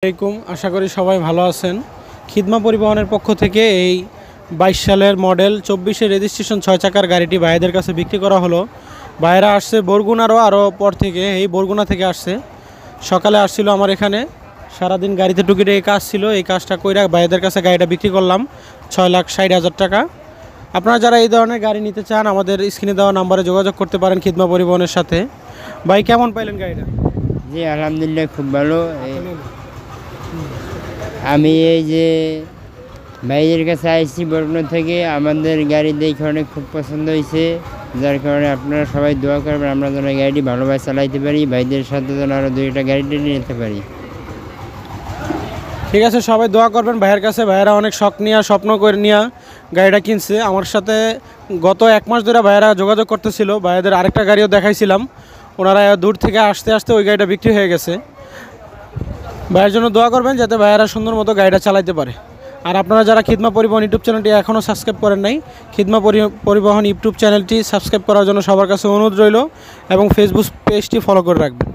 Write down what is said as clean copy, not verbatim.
আসসালামাইকুম, আশা করি সবাই ভালো আছেন। খিদমা পরিবহনের পক্ষ থেকে এই 22 সালের মডেল 24-এর রেজিস্ট্রেশন 6 চাকার গাড়িটি ভাইদের কাছে বিক্রি করা হলো। ভাইরা আসছে বরগুনারও আরও পর থেকে, এই বরগুনা থেকে আসছে। সকালে আসছিল আমার এখানে, সারাদিন গাড়িতে টুকিটাকি কাজ ছিল, এই কাজটা কইরা ভাইদের কাছে গাড়িটা বিক্রি করলাম 6,60,000 টাকা। আপনারা যারা এই ধরনের গাড়ি নিতে চান আমাদের স্ক্রিনে দেওয়া নাম্বারে যোগাযোগ করতে পারেন খিদমা পরিবহনের সাথে। ভাই কেমন পাইলেন গাড়িটা? জি আলহামদুলিল্লাহ খুব ভালো। আমি এই যে ভাইয়ের কাছে আইসি বরগুনা থেকে, আমাদের গাড়ি দেখে অনেক খুব পছন্দ হয়েছে, যার কারণে আপনারা সবাই দোয়া করবেন আমরা যেন গাড়িটি ভালোভাবে চালাইতে পারি, ভাইদের সাথে যেন আরও 2টা গাড়ি টেনে নিতে পারি। ঠিক আছে, সবাই দোয়া করবেন ভাইয়ের কাছে। ভাইয়েরা অনেক শখ নিয়ে স্বপ্ন করে নিয়ে গাড়িটা কিনছে। আমার সাথে গত 1 মাস ধরে ভাইয়েরা যোগাযোগ করতেছিল, ভাইয়াদের আরেকটা গাড়িও দেখাইছিলাম, ওনারা দূর থেকে আসতে আসতে ওই গাড়িটা বিক্রি হয়ে গেছে। ভাইয়ের জন্য দোয়া করবেন যাতে ভাইয়েরা সুন্দর মতো গাড়িটা চালাইতে পারে। আর আপনারা যারা খিদমা পরিবহন ইউটিউব চ্যানেলটি এখনও সাবস্ক্রাইব করেন নাই, খিদমা পরিবহন ইউটিউব চ্যানেলটি সাবস্ক্রাইব করার জন্য সবার কাছে অনুরোধ রইল এবং ফেসবুক পেজটি ফলো করে রাখবেন।